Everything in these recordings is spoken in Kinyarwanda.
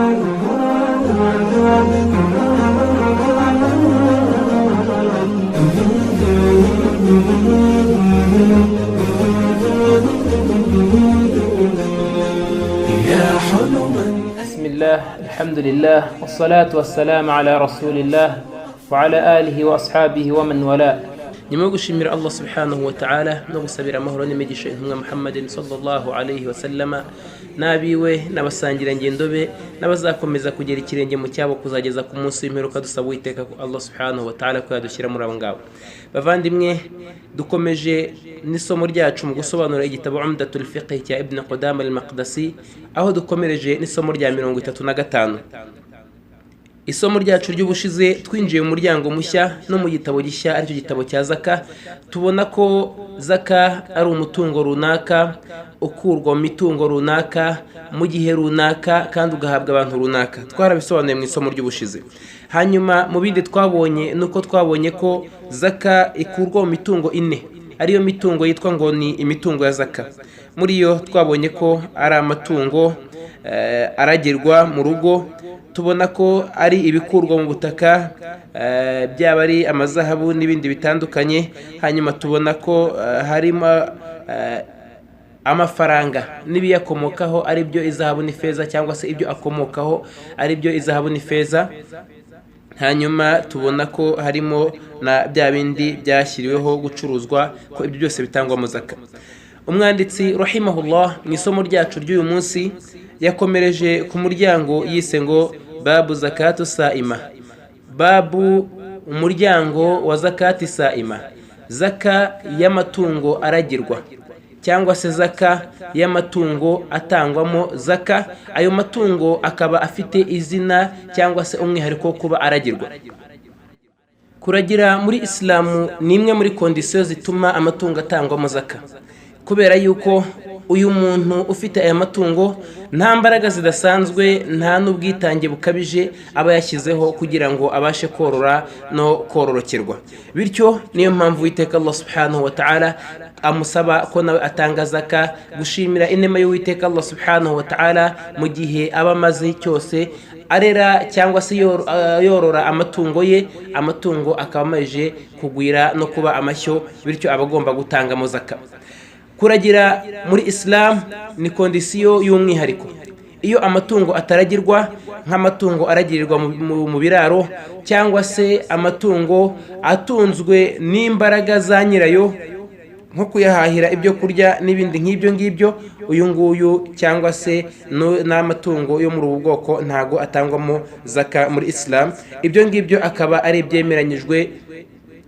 بسم الله الحمد لله والصلاة والسلام على رسول الله وعلى آله وأصحابه ومن والاه. nyuma yo gushimira Allah subhanahu wa ta'ala no gusabira amahoro n'imigisha intumwa Muhammadin sallallahu alayhi wa sallama nabiwe n'abasangira ngendo be n'abazakomeza kugera ikirenge mu cyabo kuzageza ku munsi w'imperuka. Dusaba Uwiteka Allah subhanahu wa ta'ala ko yadushyira muri abo ngabo. Bavandimwe, dukomeje n'isomo ryacu mu gusobanura igitabo Umdatul Fiqh cya Ibn Qudama al-Maqdisi, aho dukomereje n'isomo rya 35. Isomo ryacu ry'ubushize twinjiye mu muryango mushya no mu gitabo gishya, aricyo gitabo cya zaka. Tubona ko zaka ari umutungo runaka ukurwa mu mitungo runaka mu gihe runaka kandi ugahabwa abantu runaka. Twarabisobanuye mu isomo ry'ubushize. Hanyuma mu bindi twabonye nuko twabonye ko zaka ikurwa mu mitungo ine, ariyo mitungo yitwa ngo ni imitungo ya zaka. Muri yo twabonye ko ari amatungo aragirwa mu rugo. Tubona ko ari ibikurwa mu butaka, byaba ari amazahabu n'ibindi bitandukanye. Hanyuma tubona ko harimo amafaranga n'ibiyakomokaho ari byo izahabu n'ifeza, cyangwa se ibyo akomokaho ari byo izahabu n'ifeza. Hanyuma tubona ko harimo na bya bindi byashyiriweho gucuruzwa, ko ibyo byose bitangwa mu zaka. Umwanditsi rahimahullah mu isomo ryacu ry'uyu munsi yakomereje ku muryango yise ngo babu zakatu saima. Babu, umuryango wa zakati saima, zaka y'amatungo aragirwa cyangwa se zaka y'amatungo atangwamo zaka. Ayo matungo akaba afite izina cyangwa se umwihariko wo kuba aragirwa. Kuragira muri Islamu ni imwe muri kondisiyo zituma amatungo atangwamo zaka, kubera yuko uyu muntu ufite aya matungo nta mbaraga zidasanzwe, nta n'ubwitange bukabije aba yashyizeho kugira ngo abashe korora no kororokerwa. Bityo niyo mpamvu Uwiteka Allah subhanahu wa ta'ala amusaba ko nawe atanga zaka, gushimira inema y'Uwiteka Allah subhanahu wa ta'ala mu gihe aba amaze cyose arera cyangwa se yorora amatungo ye, amatungo akaba amaze kugwira no kuba amashyo, bityo aba agomba gutangamo zaka. Kuragira muri Islam ni kondisiyo y'umwihariko. Iyo amatungo ataragirwa nk'amatungo aragirirwa mu biraro, cyangwa se amatungo atunzwe n'imbaraga za nyirayo nko kuyahahira ibyo kurya n'ibindi nk'ibyo ngibyo, uyu nguyu cyangwa se n'amatungo yo muri ubu bwoko ntago atangwamo zaka muri Islam. Ibyo ngibyo akaba ari ibyemeranyijwe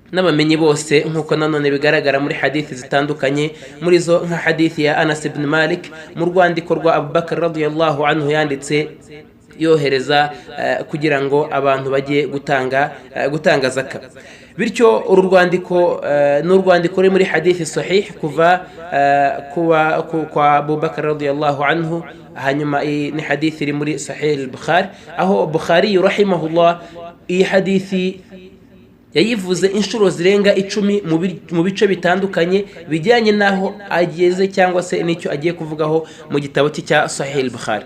n'abamenyi bose, nk'uko nanone bigaragara muri hadithi zitandukanye. Muri zo nka hadithi ya Anas ibn Malik mu rwandiko rwa Abubakar radiyallahu anhu yanditse yohereza kugira ngo abantu bajye gutanga zaka. Bityo uru rwandiko ni urwandiko ruri muri hadithi sahih kuva kwa Abubakar radiyallahu anhu. Hanyuma ni hadithi iri muri Sahih al-Bukhari, aho Bukhari rahimahullah iyi hadithi yayivuze inshuro zirenga 10 mu bice bitandukanye bijyanye naho ageze cyangwa se n'icyo agiye kuvugaho mu gitabo cya Sahih al-Bukhari.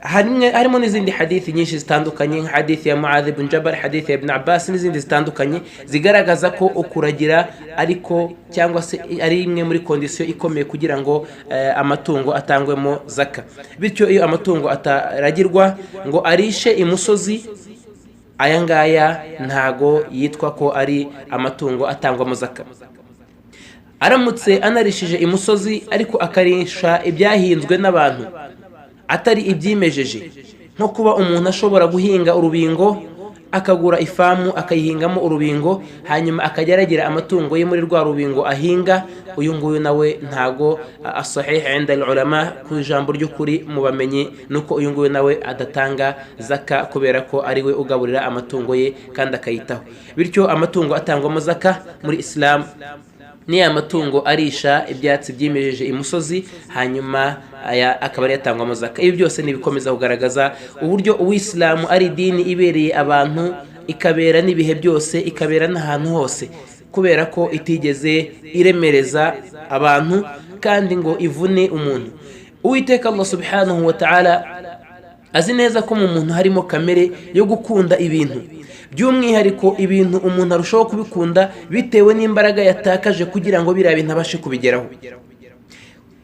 Harimo n'izindi hadithi nyinshi zitandukanye, nka hadithi ya Muadh ibn Jabal, hadithi ya Ibn Abbas n'izindi zitandukanye zigaragaza ko ukuragira ariko cyangwa se ari imwe muri kondisiyo ikomeye kugira ngo amatungo atangwemo zaka. Bityo iyo amatungo ataragirwa ngo arishe imusozi, aya ngaya ntago yitwa ko ari amatungo atangwamo zaka. Aramutse anarishije imusozi ariko akarisha ibyahinzwe n'abantu atari ibyimejeje, nko kuba umuntu ashobora guhinga urubingo, akagura ifamu akayihingamo urubingo, hanyuma akajya aragira amatungo ye muri rwa rubingo ahinga, uyu nguyu nawe ntago as-sahih 'inda al-ulama, ku ijambo ry'ukuri mu bamenyi nuko uyu nguyu nawe adatanga zaka, kubera ko ari we ugaburira amatungo ye kandi akayitaho. Bityo amatungo atangwamo zaka muri Islam ni amatungo arisha ibyatsi byimejeje imusozi, hanyuma akaba ari yatangwamo zaka. Ibi byose nibikomeza kugaragaza uburyo Uwisilamu ari dini ibereye abantu, ikabera n'ibihe byose, ikabera n'ahantu hose, kubera ko itigeze iremereza abantu kandi ngo ivune umuntu. Uwiteka Allah subhanahu wa ta'ala azi neza ko mu muntu harimo kamere yo gukunda ibintu, by'umwihariko ibintu umuntu arushaho kubikunda bitewe n'imbaraga yatakaje kugira ngo biriya bintu abashe kubigeraho.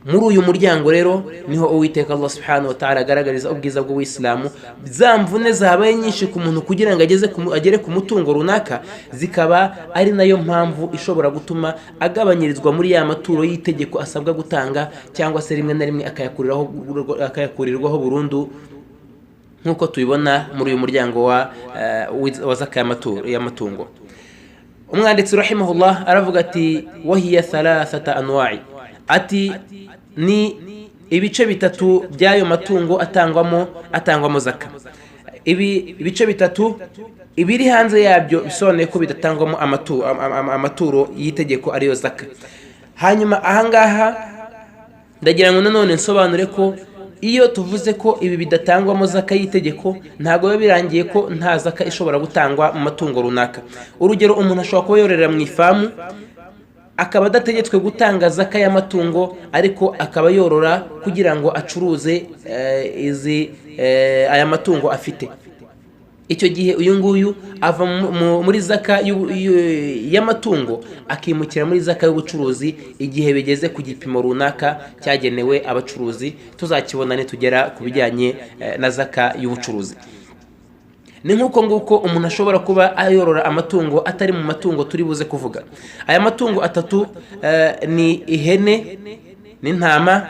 Muri uyu muryango rero niho Uwiteka Allah subhanahu wa ta'ala agaragariza ubwiza bw'Uwisilamu. Za mvune zabaye nyinshi ku muntu kugira ngo agere ku mutungo runaka, zikaba ari nayo mpamvu ishobora gutuma agabanyirizwa muri ya maturo y'itegeko asabwa gutanga, cyangwa se rimwe na rimwe akayakurirwaho burundu, nk'uko tubibona muri uyu muryango wa zaka y'amatungo. Umwanditsi rahimahullah aravuga ati wahiya thalathata anwa'i, ati ni ibice bitatu by'ayo matungo atangwamo zaka. Ibi bice bitatu, ibiri hanze yabyo bisobanuye ko bidatangwamo amaturo y'itegeko ariyo zaka. Hanyuma ahangaha ndagira ngo nanone nsobanure ko iyo tuvuze ko ibi bidatangwamo zaka y'itegeko, ntabwo biba birangiye ko nta zaka ishobora gutangwa mu matungo runaka. Urugero, umuntu ashobora kuba yororera mu ifamu, akaba adategetswe gutanga zaka y'amatungo, ariko akaba yorora kugira ngo acuruze aya matungo afite. Icyo gihe uyu nguyu ava muri zaka y'amatungo akimukira muri zaka y'ubucuruzi igihe bigeze ku gipimo runaka cyagenewe abacuruzi. Tuzakibona nitugera ku bijyanye na zaka y'ubucuruzi. Ni nk'uko nguko umuntu ashobora kuba ayorora amatungo atari mu matungo turi buze kuvuga. Aya matungo atatu ni ihene n'intama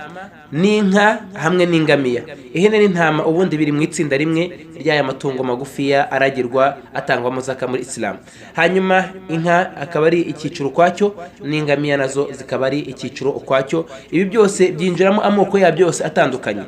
n'inka hamwe n'ingamiya. Ihene n'intama ubundi biri mu itsinda rimwe ry'aya matungo magufiya aragirwa atangwamo zaka muri Islam. Hanyuma inka akaba ari icyiciro ukwacyo, n'ingamiya nazo zikaba ari icyiciro ukwacyo. Ibi byose byinjiramo amoko yabyo yose atandukanye.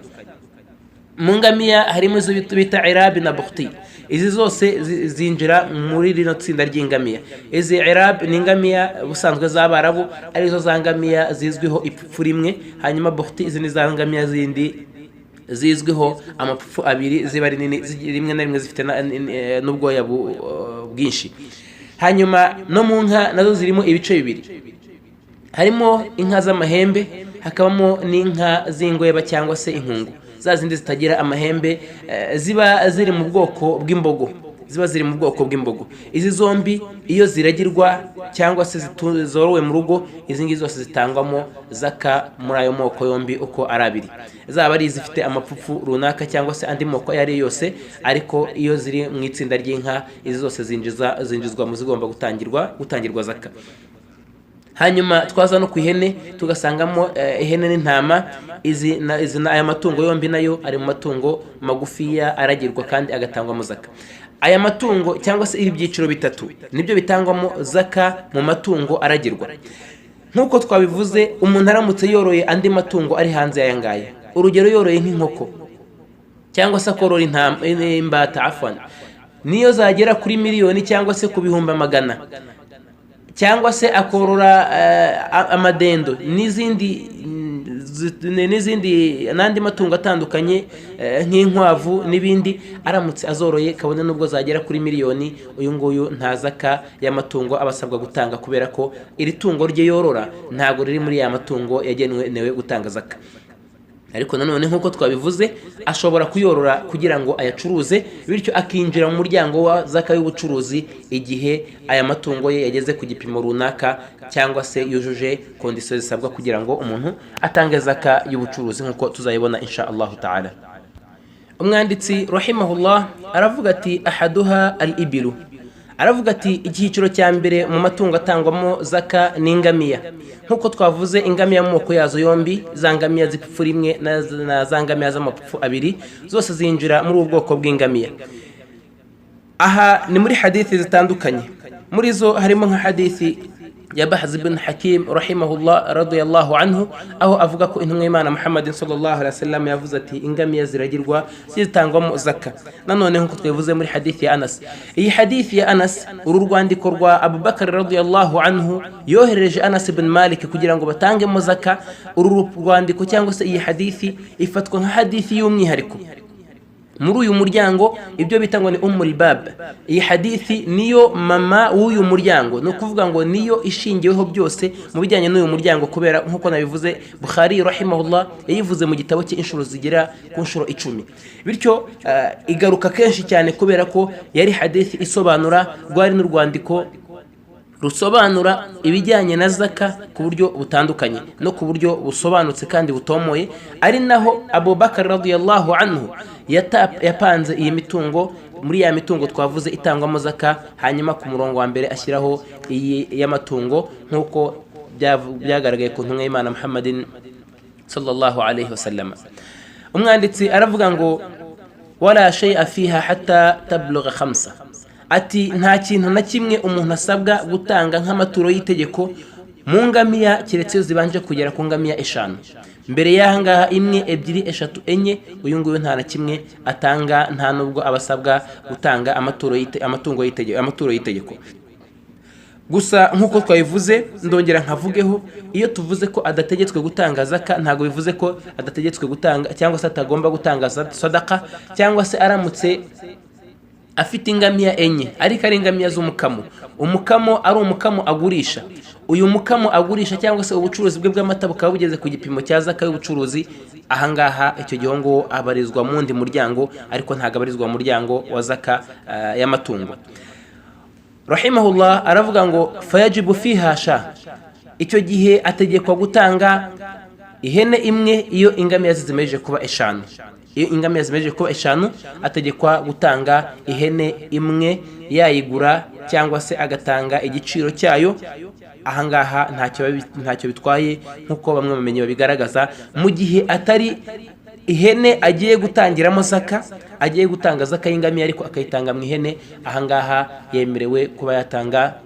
Mu ngamiya harimo izo bita irab na bukhti. Izi zose zinjira muri rino tsinda ry'ingamiya. Izi irab ni ingamiya busanzwe z'Abarabu, arizo za ngamiya zizwiho ipfufu rimwe. Hanyuma bukhti izi ni za ngamiya zindi zizwiho amapfufu abiri, ziba ari nini, rimwe na rimwe zifite n'ubwoya bwinshi. Hanyuma no mu nka nazo zirimo ibice bibiri. Harimo inka z'amahembe, hakabamo n'inka z'ingweba cyangwa se inkungu, za zindi zitagira amahembe, ziba ziri mu bwoko bw'imbogo. Izi zombi iyo ziragirwa cyangwa se zorowe mu rugo, izi ngizi zose zitangwamo zaka muri ayo moko yombi uko ari abiri. Zaba ari izifite amapfufu runaka cyangwa se andi moko ayo ari yose, ariko iyo ziri mu itsinda ry'inka, izi zose zinjizwa mu zigomba gutangirwa zaka. Hanyuma twaza no ku ihene tugasangamo ihene n'intama. Aya matungo yombi nayo ari mu matungo magufiya aragirwa kandi agatangwamo zaka. Aya matungo cyangwa se ibi byiciro bitatu nibyo bitangwamo zaka mu matungo aragirwa. Nk'uko twabivuze, umuntu aramutse yoroye andi matungo ari hanze y'aya ngaya, urugero yoroye nk'inkoko cyangwa se akorora imbata, niyo zagera kuri miliyoni cyangwa se ku bihumbi magana, cyangwa se akorora amadendo n'andi matungo atandukanye nk'inkwavu n'ibindi, aramutse azoroye kabone nubwo zagera kuri miliyoni, uyu nguyu nta zaka y'amatungo abasabwa gutanga, kubera ko iri tungo rye yorora ntabwo riri muri ya matungo yagenewe gutanga zaka. Ariko nanone nk'uko twabivuze, ashobora kuyorora kugira ngo ayacuruze, bityo akinjira mu muryango wa zaka y'ubucuruzi igihe aya matungo ye yageze ku gipimo runaka, cyangwa se yujuje kondisiyo zisabwa kugira ngo umuntu atange zaka y'ubucuruzi, nk'uko tuzayibona insha Allah ta'ala. Umwanditsi rahimahullah aravuga ati ahaduha al-ibilu, aravuga ati icyiciro cya mbere mu matungo atangwamo zaka ni ingamiya. Nk'uko twavuze, ingamiya mu moko yazo yombi, za ngamiya z'ipfufu rimwe na za ngamiya z'amapfufu abiri, zose zinjira muri ubu bwoko bw'ingamiya. Aha ni muri hadithi zitandukanye. Muri zo harimo nka hadithi ya Bahz ibn Hakim rahimahullah radiyallahu anhu, aho avuga ko intumwa y'Imana Muhammadin sallallahu alaihi wasallam yavuze ati ingamiya ziragirwa zitangwamo zaka. Nanone nk'uko twavuze muri hadithi ya Anas, iyi hadithi ya Anas, uru rwandiko rwa Abu Bakar radiyallahu anhu yohereje Anas ibn Malik kugira ngo batangemo zaka. Uru rwandiko cyangwa se iyi hadithi ifatwa nka hadithi y'umwihariko, muri uyu muryango ibyo bita ngo ni ummul bab. Iyi hadithi niyo mama w'uyu muryango, no kuvuga ngo niyo ishingiweho byose mu bijyanye n'uyu muryango, kubera nkuko nabivuze Bukhari rahimahullah yayivuze mu gitabo cye inshuro zigera ku nshuro 10. Bityo igaruka kenshi cyane kubera ko yari hadithi isobanura, rwari n'urwandiko rusobanura ibijyanye na zaka ku buryo butandukanye no ku buryo busobanutse kandi butomoye, ari naho Abu Bakar radiyallahu anhu yapanze iyi mitungo, muri ya mitungo twavuze itangwamo zaka, hanyuma ku murongo wa mbere ashyiraho iyi y'amatungo nk'uko byagaragaye ku ntumwa y'Imana Muhammadin sallallahu alayhi wasallam. Umwanditsi aravuga ngo wala shay'a fiha hatta tablugha 5, ati nta kintu na kimwe umuntu asabwa gutanga nk'amaturo y'itegeko mu ngamiya keretse zibanje kugera ku ngamiya 5. Mbere y'ahangaha 1, 2, 3, 4 uyu nguyu nta na kimwe atanga, nta nubwo abasabwa gutanga amaturo y'itegeko. Gusa nkuko twabivuze, ndongera nkavugeho, iyo tuvuze ko adategetswe gutanga zaka ntago bivuze ko adategetswe gutanga cyangwa se atagomba gutanga sadaka, cyangwa se aramutse afite ingamiya 4 ariko ari ingamiya z'umukamo, umukamo ari umukamo agurisha, uyu mukamo agurisha cyangwa se ubucuruzi bwe bw'amata bukaba bugeze ku gipimo cya zaka y'ubucuruzi, ahangaha icyo gihongo abarizwa mu ndi muryango, ariko ntago abarizwa mu muryango wa zaka y'amatungo. Rahimahullah aravuga ngo fayajibu fiha sha, icyo gihe ategekwa gutanga ihene 1 iyo ingamiya zimejeje kuba 5. Iyo ingamiya zimejeje kuba 5 ategekwa gutanga ihene 1, yayigura cyangwa se agatanga igiciro cyayo. Ahangaha ntacyo bitwaye nkuko bamwe bamenye babigaragaza, mu gihe atari ihene agiye gutangiramo zaka, agiye gutanga zaka y'ingamiya ariko akayitanga mu ihene, ahangaha yemerewe kuba yatanga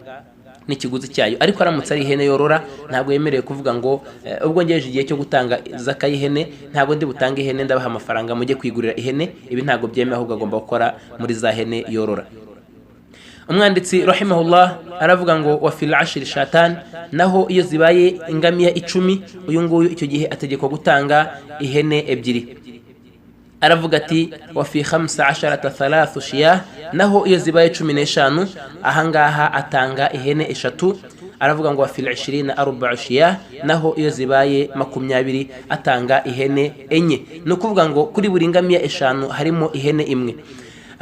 n'ikiguzi cyayo. Ariko aramutse ari ihene yorora ntabwo yemerewe kuvuga ngo ubwo ngejeje igihe cyo gutanga zaka y'ihene ntabwo ndi butange ihene, ndabaha amafaranga mujye kwigurira ihene. Ibi ntabwo byemewe, ahubwo agomba gukora muri za hene yorora. Umwanditsi rahimahullah aravuga ngo wa fil 10 shatan, naho iyo zibaye ingamiya 10 uyu nguyu icyo gihe ategekwa gutanga ihene 2. Aravuga ati wa fi 15 3 shiyah, naho iyo zibaye 15 ahangaha atanga ihene 3. Aravuga ngo wa fil 20 4 shiyah, naho iyo zibaye 20 atanga ihene 4. No kuvuga ngo kuri buri ngamiya 5 harimo ihene 1.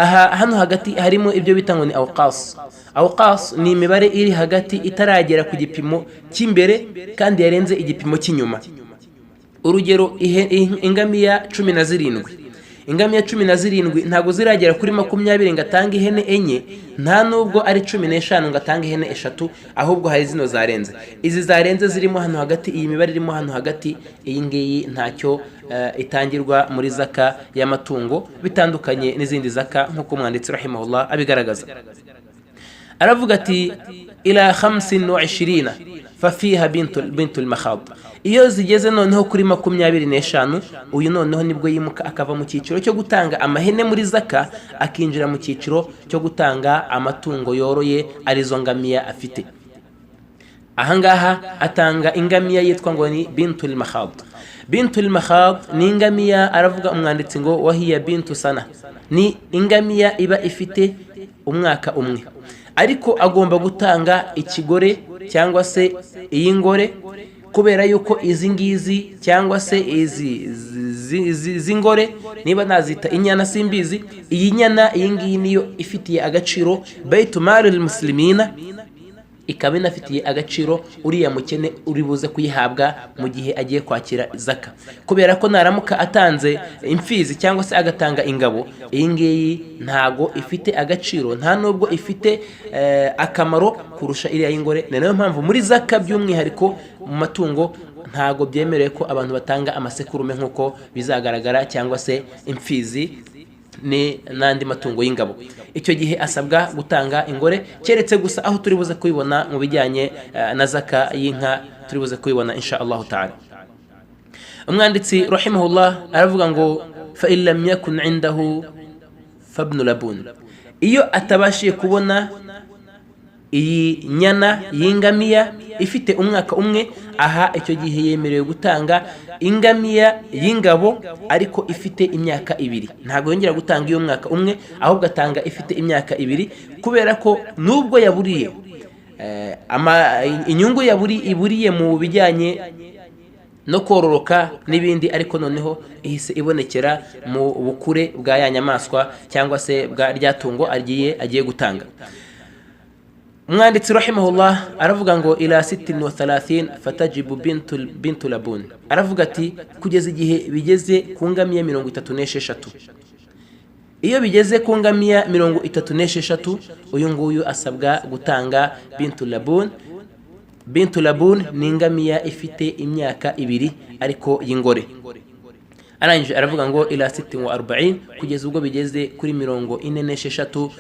Hano hagati harimo ibyo bita ngo ni awqas. Awqas ni imibare iri hagati itaragera ku gipimo cy'imbere kandi yarenze igipimo cy'inyuma. Urugero ingamiya 17, ingamiya 17 ntago ziragera kuri 20 ngatanga ihene 4, nta nubwo ari 15 ngatanga ihene 3, ahubwo hari zino zarenze. Izi zarenze zirimo hano hagati, iyi mibare irimo hano hagati, iyi ngiyi ntacyo itangirwa muri zaka y'amatungo, bitandukanye n'izindi zaka nkuko umwanditsi rahimahullah abigaragaza. Aravuga ati ila 25 fafiha bintul makhad, iyo zigeze noneho kuri 25 uyu noneho nibwo yimuka akava mu cyiciro cyo gutanga amahene muri zaka akinjira mu cyiciro cyo gutanga amatungo yoroye arizo ngamiya afite. Ahangaha atanga ingamiya yitwa ngo ni bintul makhad. Bintul makhad ni ingamiya, aravuga umwanditsi ngo wahiya bintu sana, ni ingamiya iba ifite umwaka umwe, ariko agomba gutanga ikigore cyangwa se iyi ngore, kubera yuko izi ngizi cyangwa se izi ngore niba nazita inyana simbizi, iyi nyana iyi ngiyi niyo ifitiye agaciro baitumari muslimina, ikaba inafitiye agaciro uriya mukene uri buze kuyihabwa mu gihe agiye kwakira zaka, kubera ko naramuka atanze imfizi cyangwa se agatanga ingabo, iyi ngiyi ntago ifite agaciro, nta nubwo ifite akamaro kurusha iriya y'ingore. Nayo mpamvu muri zaka by'umwihariko mu matungo ntago byemerewe ko abantu batanga amasekurume nkuko bizagaragara, cyangwa se imfizi ni nandi matungo y'ingabo. Icyo gihe asabwa gutanga ingore, keretse gusa aho turi buze kubibona mu bijyanye na zaka y'inka, turi buze kubibona insha Allah ta'ala. Umwanditsi rahimahullah aravuga ngo fa illam yakun indahu fabnu labun, iyo atabashiye kubona iyi nyana y'ingamiya ifite umwaka umwe, aha icyo gihe yemerewe gutanga ingamiya y'ingabo ariko ifite imyaka 2. Ntabwo yongera gutanga iyo mwaka umwe, ahubwo atanga ifite imyaka 2, kubera ko nubwo yaburiye inyungu iburiye mu bijyanye no kororoka n'ibindi, ariko noneho ihise ibonekera mu bukure bwa ya nyamaswa cyangwa se bwa rya tungo agiye gutanga. Umwanditsi rahimahullah aravuga ngo ila 36 fatajibu bintu labun, aravuga ati kugeza igihe bigeze ku ngamiya 36. Iyo bigeze ku ngamiya 36, uyu nguyu asabwa gutanga bintu labun. Bintu labun ni ingamiya ifite imyaka 2 ariko y'ingore. Arangije aravuga ngo ila 46, kugeza ubwo bigeze kuri 46.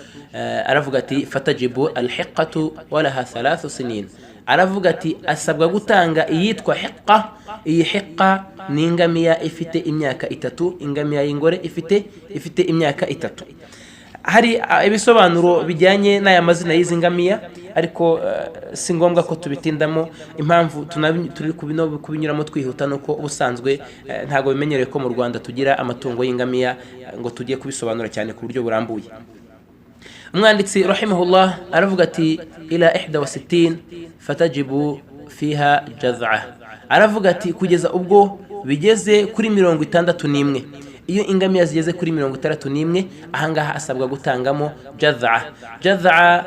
Aravuga ati fatajibu alhiqatu walaha 3 sinin, aravuga ati asabwa gutanga iyitwa hiqa. Iyi hiqa ni ingamiya ifite imyaka 3, ingamiya y'ingore ifite imyaka 3. Hari ibisobanuro bijyanye n'aya mazina y'izi ngamiya, ariko si ngombwa ko tubitindamo. Impamvu turi kubinyuramo twihuta nuko ubusanzwe ntago bimenyerewe ko mu Rwanda tugira amatungo y'ingamiya ngo tugiye kubisobanura cyane ku buryo burambuye. Umwanditsi rahimahullah aravuga ati ila 61 fatajibu fiha jaz'a, aravuga ati kugeza ubwo bigeze kuri 61. Iyo ingamiya zigeze kuri 61, ahangaha asabwa gutangamo jaz'a. Jaz'a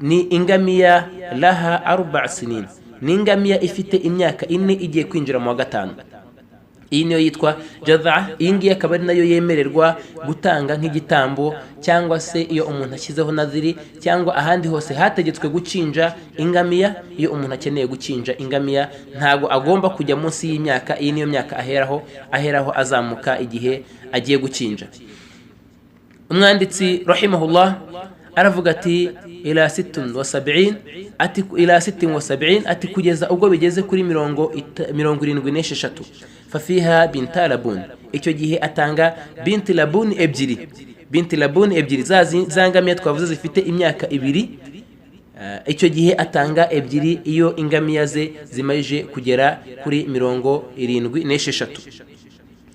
ni ingamiya laha 4 sinin, ni ingamiya ifite imyaka 4 igiye kwinjira mu wa 5. Iyi niyo yitwa jaz'a. Iyi ngiyi akaba ari nayo yemererwa gutanga nk'igitambo, cyangwa se iyo umuntu ashyizeho nadhiri, cyangwa ahandi hose hategetswe gucinja ingamiya. Iyo umuntu akeneye gucinja ingamiya ntago agomba kujya munsi y'imyaka. Iyi niyo myaka aheraho azamuka igihe agiye gucinja. Umwanditsi rahimahullah aravuga ati ila 76, ati ila 76, ati kugeza ubwo bigeze kuri 76. Fafiha binta labun, icyo gihe atanga binti labun 2. Binti labun 2 zangamiya twavuze zifite imyaka 2, icyo gihe atanga 2 iyo ingamiya ze zimaje kugera kuri 76.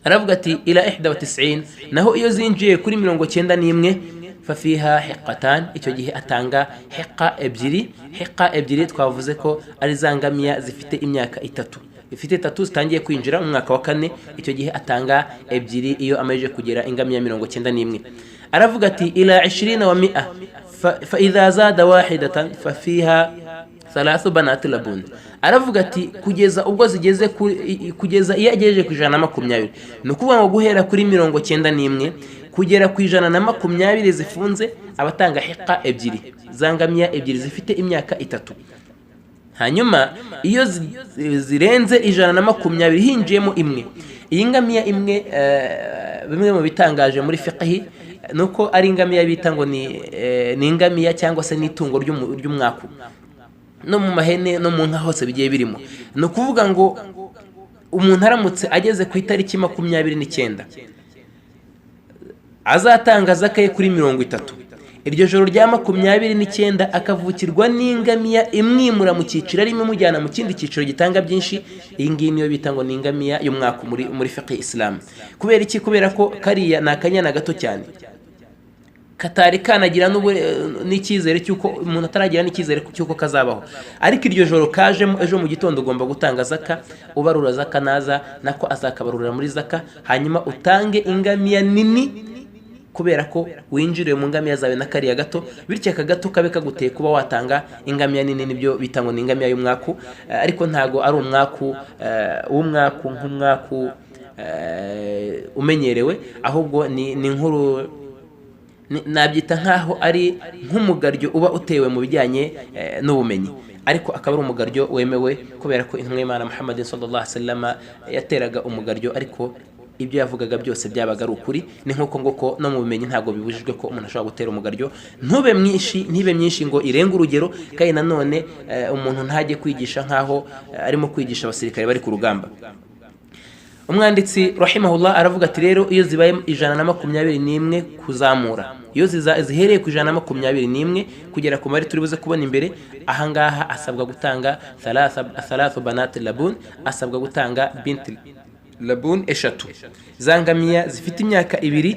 Aravuga ati ila 91, naho iyo zinjiye kuri 91, fafiha hiqatan, icyo gihe atanga hiqa 2. Hiqa 2 twavuze ko ari zangamiya zifite imyaka 3, ifite 3 zitangiye kwinjira mu mwaka wa 4. Icyo gihe atanga 2 iyo amaje kugera ingamiya 91. Aravuga ati ila 20 wa 100 fa idha zada wahidatan fafiha 3 banat labun, aravuga ati kugeza ubwo zigeze kugeza iyo agejeje ku 120, no kuvuga ngo guhera kuri 91 kugera ku 120 zifunze, abatanga hiqa 2, zangamiya 2 zifite imyaka 3. Hanyuma iyo zirenze 120 hinjiyemo imwe, iyi ngamiya imwe bimwe mu bitangaje muri fiqh nuko ari ingamiya bita ngo ni ingamiya cyangwa se n'itungo ry'umwaku. No mu mahene no mu nka hose bigiye birimo. No kuvuga ngo umuntu aramutse ageze ku itariki 29 azatanga zakaye kuri 30. Iryo joro rya 29 akavukirwa n'ingamiya imwimura mu cyiciro arimo mujyana mu kindi cyiciro gitanga byinshi. Iyi ngiyi niyo bita ngo ni ingamiya y'umwaku muri fiqh Islam. Kubera iki? Kubera ko kariya ni akanyana gato cyane, katari kanagira n'icyizere cyuko umuntu ataragira n'icyizere cyuko kazabaho. Ariko iryo joro kajemo ejo mu gitondo ugomba gutanga zaka, ubarura zaka naza nako azakabarura muri zaka, hanyuma utange ingamiya nini, kubera ko winjiriye mu ngamiya zawe na kariya gato, bityo akagato kabe kaguteye kuba watanga ingamiya nini. Nibyo bita ngo ni ingamiya y'umwaku, ariko ntago ari umwaku w'umwaku nk'umwaku umenyerewe, ahubwo ni inkuru nabyita nkaho ari nk'umugaryo uba utewe mu bijyanye n'ubumenyi, ariko akaba ari umugaryo wemewe, kubera ko intumwa y'Imana Muhammad sallallahu alaihi wasallam yateraga umugaryo, ariko ibyo yavugaga byose byabaga ari ukuri. Ni nk'uko ngoko no mu bumenyi ntago bibujijwe ko umuntu ashobora gutera umugaryo, ntibe myinshi ngo irenge urugero, kandi nanone umuntu ntajye kwigisha nkaho arimo kwigisha abasirikare bari ku rugamba. umwanditsi rahimahullah aravuga ati rero iyo zibaye 121 kuzamura, iyo zihereye ku 121 kugera ku mari turibuze kubona imbere, ahangaha asabwa gutanga thalathu banat labun, asabwa gutanga bint labun eshatu. Zangamiya zifite imyaka 2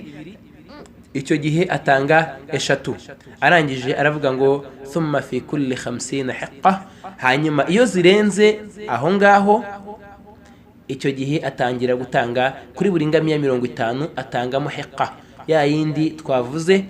icyo gihe atanga eshatu. Arangije aravuga ngo thumma fi kulli 50 hiqqa, hanyuma iyo zirenze aho ngaho icyo gihe atangira gutanga kuri buri ngamiya 50 atangamo hiqqa, ya yindi twavuze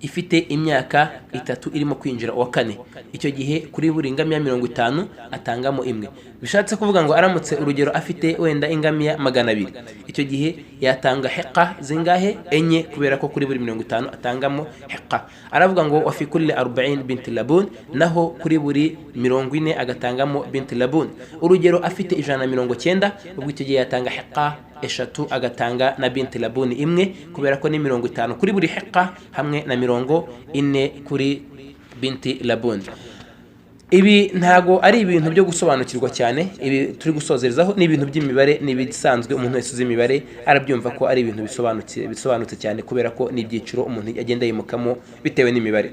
ifite imyaka 3 irimo kwinjira wa kane. Icyo gihe kuri buri ngamiya 50 atangamo imwe. Bishatse kuvuga ngo aramutse urugero afite wenda ingamiya 200, icyo gihe yatanga hiqqa zingahe? Enye, kubera ko kuri buri 50 atangamo hiqqa. Aravuga ngo wa fi kulli 40 bint labun, naho kuri buri 40 agatangamo bint labun. Urugero afite 190, ubwo icyo gihe yatanga hiqqa eshatu agatanga na bint labun imwe, kubera ko ni 50 kuri buri hiqqa hamwe na 40 kuri bint labun. Ibi ntago ari ibintu byo gusobanukirwa cyane, ibi turi gusozerezaho ni ibintu by'imibare, ni bisanzwe umuntu wese uzi imibare arabyumva ko ari ibintu bisobanutse cyane, kubera ko ni ibyiciro umuntu agenda yimukamo bitewe n'imibare.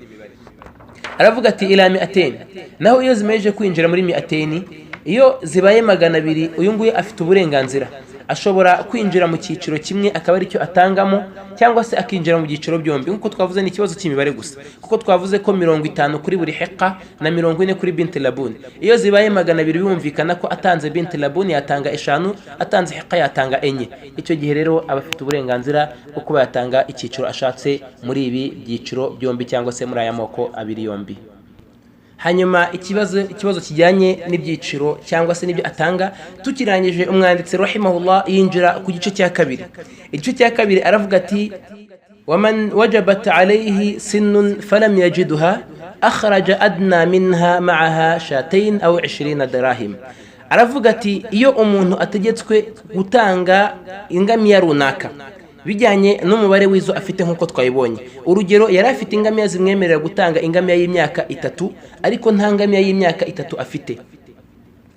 Aravuga ati ila 200, naho iyo zimeje kwinjira muri 200, iyo zibaye 200, uyu nguyu afite uburenganzira, ashobora kwinjira mu cyiciro kimwe akaba ari cyo atangamo, cyangwa se akinjira mu byiciro byombi. Nkuko twavuze ni ikibazo cy'imibare gusa, kuko twavuze ko 50 kuri buri hiqqa na 40 kuri bint labun. Iyo zibaye 200 bumvikana ko atanze bint labun yatanga 5, atanze hiqqa yatanga enye. Icyo gihe rero abafite uburenganzira bwo kuba yatanga icyiciro ashatse muri ibi byiciro byombi, cyangwa se muri aya moko abiri yombi. Hanyuma ikibazo kijyanye n'ibyiciro cyangwa se n'ibyo atanga tukirangije, umwanditsi rahimahullah yinjira ku gice cya kabiri. Igice cya kabiri aravuga ati waman wajabat alayhi sinnun falam yajidha akhraja adna minha ma'aha shatayn aw 20 dirahim. Aravuga ati iyo umuntu ategetswe gutanga ingamiya runaka bijyanye n'umubare w'izo afite, nkuko twayibonye. Urugero yari afite ingamiya zimwemerera gutanga ingamiya y'imyaka 3, ariko nta ngamiya y'imyaka 3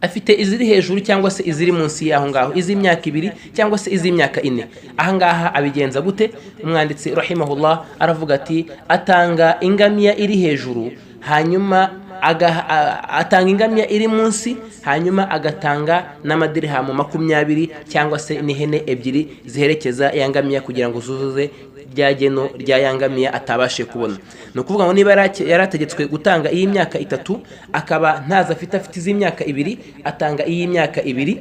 afite iziri hejuru cyangwa se iziri munsi y'aho ngaho, iz'imyaka 2 cyangwa se iz'imyaka 4. Ahangaha abigenza gute? Umwanditsi rahimahullah aravuga ati atanga ingamiya iri hejuru, hanyuma atanga ingamiya iri munsi, hanyuma agatanga n'amadirhamu 20 cyangwa se n'ihene 2 ziherekeza ya ngamiya, kugira ngo zuzuze rya geno rya yangamiya atabashe kubona. No kuvuga ngo niba yarategetswe gutanga iyi myaka 3 akaba ntaza afite iz'imyaka 2, atanga iyi myaka 2,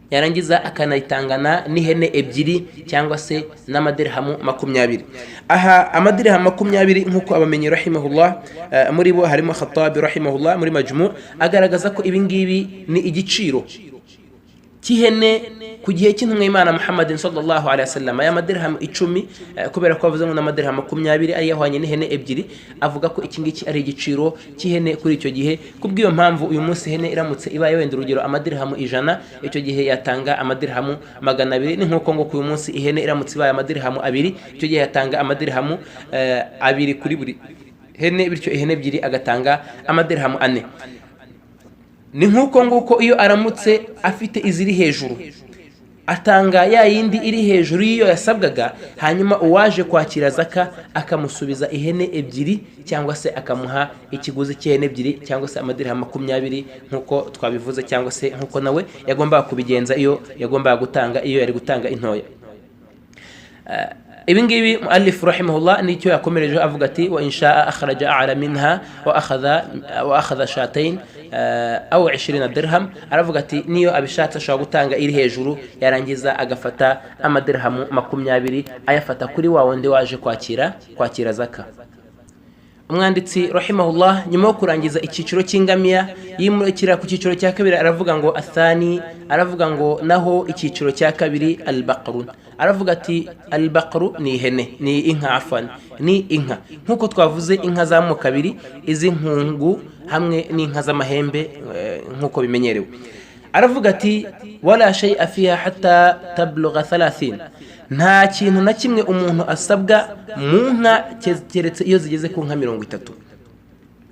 yarangiza akanayitangana n'ihene 2 cyangwa se n'amadirhamu 20. Aha amadirhamu 20 nkuko abamenyi rahimahullah muri bo harimo Khattabi rahimahullah muri Majmu' agaragaza ko ibi ngibi ni igiciro cy'ihene ku gihe cy'intumwa y'Imana Muhammad sallallahu alaihi wasallam. Aya madirhamu 10 kubera ko avuze ngo n'amadirhamu 20 ari yahwanye n'ihene 2, avuga ko iki ngiki ari igiciro cy'ihene kuri icyo gihe. Kubw'iyo mpamvu uyu munsi ihene iramutse ibaye wenda urugero amadirhamu 100, icyo gihe yatanga amadirhamu 200. Ni nkuko ngo uyu munsi ihene iramutse ibaye amadirhamu 2, icyo gihe yatanga amadirhamu 2 kuri buri hene, bityo ihene 2 agatanga amadirhamu 4. Ni nkuko nguko iyo aramutse afite iziri hejuru atanga ya yindi iri hejuru y'iyo yasabwaga, hanyuma uwaje kwakira zaka akamusubiza ihene 2 cyangwa se akamuha ikiguzi cy'ihene 2 cyangwa se amadirhamu 20 nkuko twabivuze, cyangwa se nkuko nawe yagombaga kubigenza iyo yagombaga gutanga iyo yari gutanga intoya. Ibi ngibi muallif rahimahullah nicyo yakomereje avuga ati wa insha'a akhraja a'la minha wa akhadha shatayn aw 20 dirham. Aravuga ati niyo abishatse ashobora gutanga iri hejuru, yarangiza agafata amadirhamu 20 ayafata kuri wa wundi waje kwakira zaka. Umwanditsi rahimahullah nyuma yo kurangiza icyiciro cy'ingamiya yimurikira ku cyiciro cya kabiri, aravuga ngo athani, aravuga ngo naho icyiciro cya kabiri al-baqru. Aravuga ati al-baqru ni ihene, ni inka, afan ni inka. Nkuko twavuze inka za mu kabiri, izi nkungu hamwe n'inka z'amahembe nkuko bimenyerewe. Aravuga ati wala shay'a fiha hatta tablugha 30. Nta kintu na kimwe umuntu asabwa mu nka keretse iyo zigeze ku nka 30.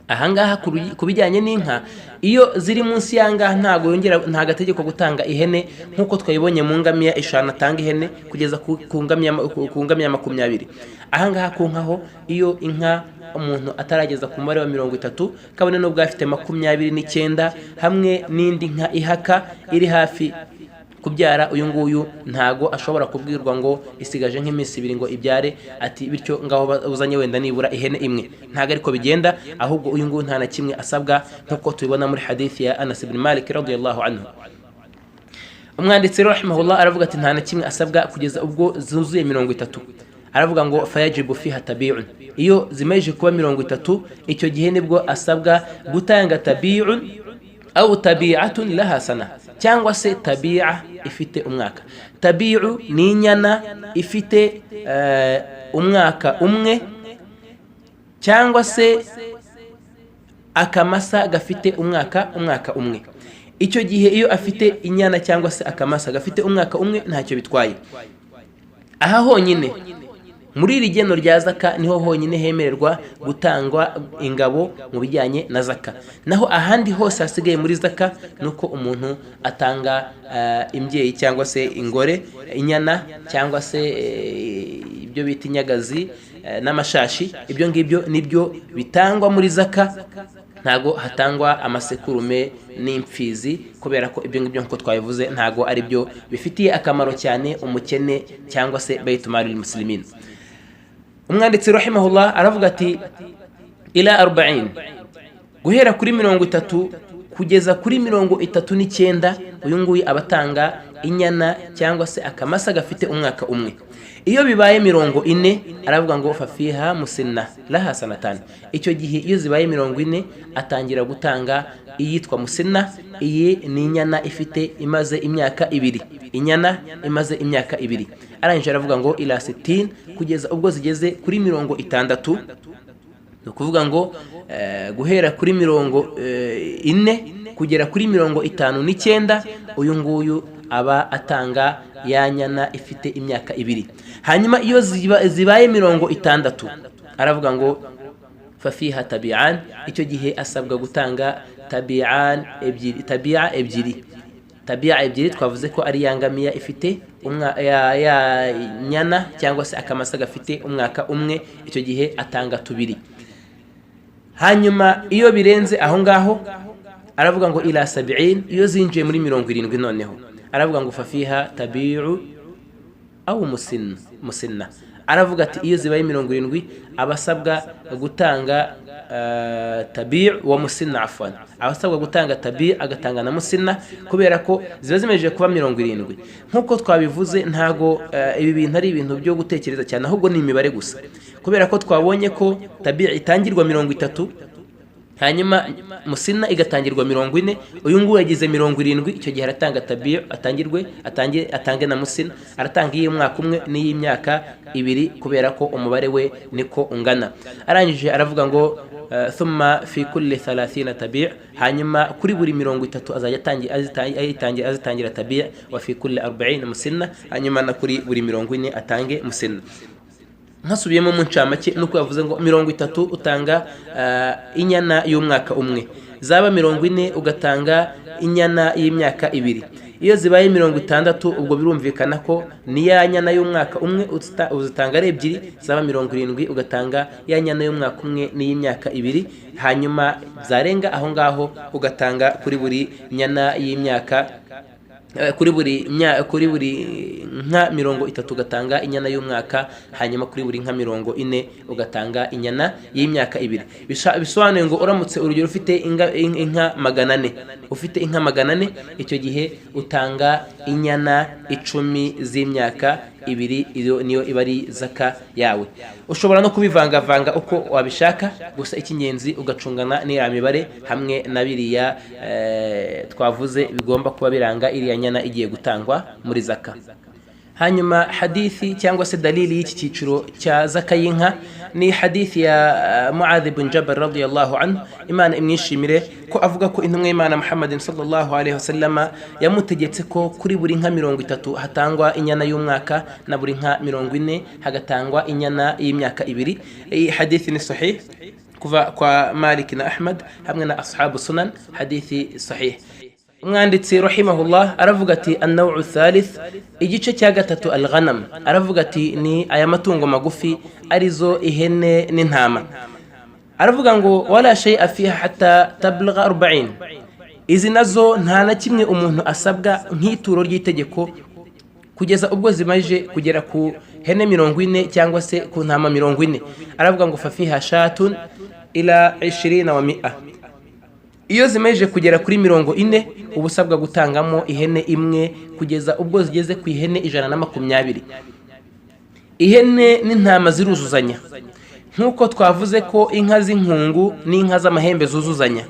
ahangaha kubijyanye n'inka iyo ziri munsi yangaha ntago yongera nta gategeko gutanga ihene nkuko twayibonye mu ngamiya 5 atanga ihene kugeza ku ngamiya 20. Ahangaha ku nkaho iyo inka umuntu atarageza ku mubare wa 30 kabone no bwafite 29 hamwe n'indi nka ihaka iri hafi kubyara, uyu nguyu ntago ashobora kubwirwa ngo isigaje nk'iminsi 2 ngo ibyare ati bityo ngaho uzanye wenda nibura ihene imwe. Ntago ariko bigenda, ahubwo uyu nguyu nta na kimwe asabwa nkuko tubibona muri hadithi ya Anas ibn Malik radiyallahu anhu. Umwanditsi rahimahullah aravuga ati nta na kimwe asabwa kugeza ubwo zuzuye 30. Aravuga ngo fayajibu fiha tabi'un, iyo zimaje kuba 30 icyo gihe nibwo asabwa gutanga tabi'un au tabi'atun laha sana, cyangwa se tabi'a ifite umwaka. Tabi'u ni inyana ifite umwaka umwe, cyangwa se akamasa gafite umwaka umwe. Icyo gihe iyo afite inyana cyangwa se akamasa gafite umwaka umwe ntacyo bitwaye. Aha honyine muri iri geno rya zaka niho honyine hemererwa gutangwa ingabo mu bijyanye na zaka. Naho ahandi hose hasigaye muri zaka nuko umuntu atanga imbyeyi cyangwa se ingore, inyana cyangwa se ibyo bita inyagazi n'amashashi. Ibyo ngibyo nibyo bitangwa muri zaka, ntago hatangwa amasekurume n'imfizi, kubera ko ibyo ngibyo nkuko twabivuze ntago ari byo bifitiye akamaro cyane umukene cyangwa se bayitumaril muslimin. Umwanditsi rahimahullah aravuga ati ila 40, guhera kuri 30 kugeza kuri 39, uyu nguyu abatanga inyana cyangwa se akamasa gafite umwaka umwe. Iyo bibaye 40 aravuga ngo fafiha musinna laha sanatan, icyo gihe iyo zibaye 40 atangira gutanga iyitwa musinna. Iyi ni inyana ifite imaze imyaka 2, inyana imaze imyaka 2. Arangije aravuga ngo ila 60, kugeza ubwo zigeze kuri 60. No kuvuga ngo guhera kuri 40 kugera kuri 59, uyu nguyu aba atanga ya nyana ifite imyaka 2. Hanyuma iyo zibaye 60 aravuga ngo fafiha tabi'an, icyo gihe asabwa gutanga tabi'a ebyiri. Tabi'a ebyiri twavuze ko ari yangamiya ifite ya nyana cyangwa se akamasa gafite umwaka umwe, icyo gihe atanga 2. Hanyuma iyo birenze aho ngaho aravuga ngo ila 70, iyo zinjiye muri 70 noneho aravuga ngo fafiha tabi'u au musinna. Aravuga ati iyo zibaye 70 abasabwa gutanga tabi' wa musinna, afwan abasabwa gutanga tabi' agatanga na musinna, kubera ko ziba zimeje kuba 70. Nkuko twabivuze ntago ibi bintu ari ibintu byo gutekereza cyane, ahubwo ni imibare gusa, kubera ko twabonye ko tabi' itangirwa 30 hanyuma musinna igatangirwa 40. Uyu nguyu yagize 70, icyo gihe aratanga tabi' atange na musinna, aratanga y'umwaka umwe n'iy'imyaka 2, kubera ko umubare we niko ungana. Arangije aravuga ngo thumma fi kulli 30 tabi', hanyuma kuri buri 30 azajya azitangira tabi', wa fi kulli 40 musinna, hanyuma na kuri buri 40 atange musinna. Nkasubiyemo mu ncamake nuko yavuze ngo 30 utanga inyana y'umwaka umwe, zaba 40 ugatanga inyana y'imyaka 2. Iyo zibaye 60 ubwo birumvikana ko ni ya nyana y'umwaka umwe uzitanga ari 2, zaba 70 ugatanga ya nyana y'umwaka umwe n'iy'imyaka 2. Hanyuma zarenga aho ngaho ugatanga kuri buri nyana y'imyaka kuri buri nka 30 ugatanga inyana y'umwaka, hanyuma kuri buri nka 40 ugatanga inyana y'imyaka 2. Bisobanuye ngo uramutse urugero ufite inka 400, ufite inka 400, icyo gihe utanga inyana 10 z'imyaka 2. Iyo niyo iba ari zaka yawe. Ushobora no kubivangavanga uko wabishaka, gusa ikinyenzi ugacungana n'iriya mibare hamwe na biriya twavuze bigomba kuba biranga iriya nyana igiye gutangwa muri zaka. Hanyuma hadithi cyangwa se dalili y'iki cyiciro cya zaka y'inka ni hadithi ya Muadh ibn Jabal radiyallahu anhu, Imana imwishimire, ko avuga ko intumwa y'Imana Muhammadin sallallahu alaihi wasallama yamutegetse ko kuri buri nka 30 hatangwa inyana y'umwaka na buri nka 40 hagatangwa inyana y'imyaka 2. Iyi hadithi ni sahih kuva kwa Malik na Ahmad hamwe na ashabu sunan, hadithi sahih. Umwanditsi rahimahullah aravuga ati an-naw'u thalith, igice cya gatatu al-ghanam, aravuga ati ni aya matungo magufi arizo ihene n'intama. Aravuga ngo wala shay'a fiha hatta tablugha 40, izi nazo nta na kimwe umuntu asabwa nk'ituro ry'itegeko kugeza ubwo zimaje kugera ku hene 40 cyangwa se ku ntama 40. Aravuga ngo fa fiha shatun ila 20 wa 100, iyo zimaje kugera kuri 40 ubusabwa gutangamo ihene imwe kugeza ubwo zigeze ku ihene 120. Ihene n'intama ziruzuzanya nkuko twavuze ko inka z'inkungu n'inka z'amahembe zuzuzanya.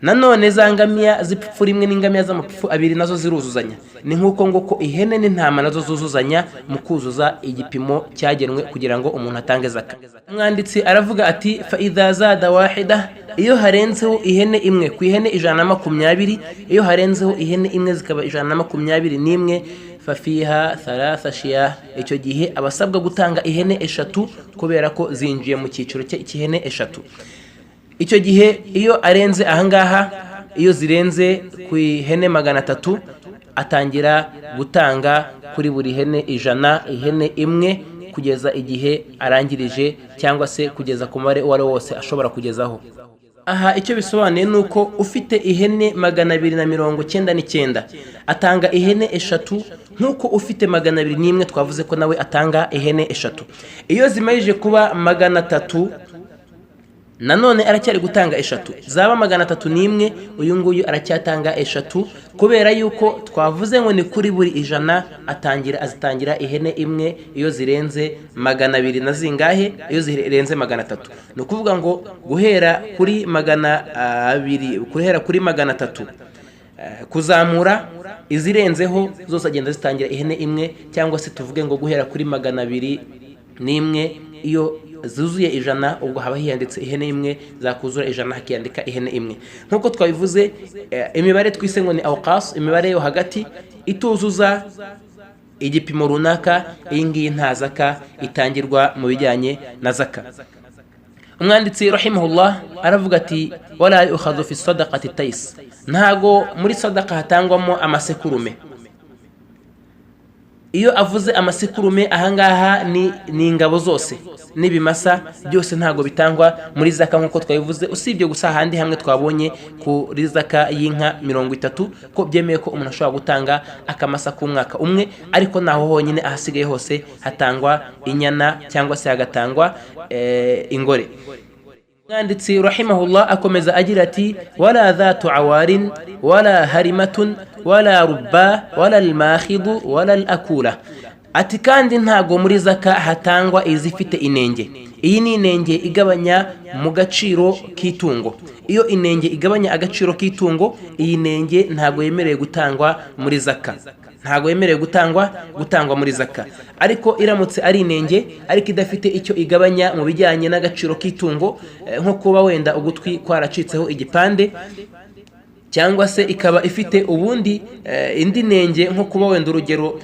Nanone za ngamiya zipfu rimwe n'ingamiya z'amapfu abiri nazo ziruzuzanya. Ni nkuko ngo ko ihene n'intama nazo zuzuzanya mu kuzuza igipimo cyagenwe kugira ngo umuntu atange zaka. Umwanditsi aravuga ati fa idha zada wahida, iyo harenzeho ihene imwe ku ihene 120, iyo harenzeho ihene imwe zikaba 121 fafiha thalatha shiyah, icyo gihe abasabwa gutanga ihene 3 kubera ko zinjiye mu cyiciro cy'ihene 3. Icyo gihe iyo arenze ahangaha, iyo zirenze ku ihene 300 atangira gutanga kuri buri hene 100 ihene imwe kugeza igihe arangirije cyangwa se kugeza ku mare wari wose ashobora kugezaho. Aha icyo bisobanuye nuko ufite ihene 299 atanga ihene 3, nkuko ufite 201 twavuze ko nawe atanga ihene 3. Iyo zimaje kuba 300 nanone aracyari gutanga 3, zaba 301 uyu nguyu aracyatanga 3 kubera yuko twavuze ngo ni kuri buri 100 azitangira ihene imwe iyo zirenze 200 na zingahe, iyo zirenze 300. No kuvuga ngo guhera kuri 300 kuzamura izirenzeho zose agenda zitangira ihene imwe, cyangwa se tuvuge ngo guhera kuri 201 iyo zuzuye 100 ubwo haba hiyanditse ihene imwe, zakuzura 100 hakiyandika ihene imwe. Nkuko twabivuze imibare twise ngo ni awqas, imibare yo hagati ituzuza igipimo runaka, iyi ngiyi nta zaka itangirwa mu bijyanye na zaka. Umwanditsi rahimahullah aravuga ati wala yukhadhu fi sadaqati tais, ntago muri sadaqa hatangwamo amasekurume. Iyo avuze amasekurume ahangaha ni ingabo zose n'ibimasa byose ntago bitangwa muri zaka nkuko twabivuze, usibye gusa handi hamwe twabonye kuri zaka y'inka 30 ko byemeye ko umuntu ashobora gutanga akamasa ku mwaka umwe, ariko naho honyine ahasigaye hose hatangwa inyana cyangwa se hagatangwa ingore. Umwanditsi rahimahullah akomeza agira ati wala dhatu awarin wala harimatun wala rubba wala almakhidu wala alakula, ati kandi ntago muri zaka hatangwa izifite inenge. Iyi ni inenge igabanya mu gaciro k'itungo. Iyo inenge igabanya agaciro k'itungo, iyi nenge ntago yemereye gutangwa muri zaka, ntago yemereye gutangwa muri zaka. Ariko iramutse ari inenge ariko idafite icyo igabanya mu bijyanye n'agaciro k'itungo, nko kuba wenda ugutwi kwaracitseho igipande, cyangwa se ikaba ifite ubundi indi nenge nko kuba wenda urugero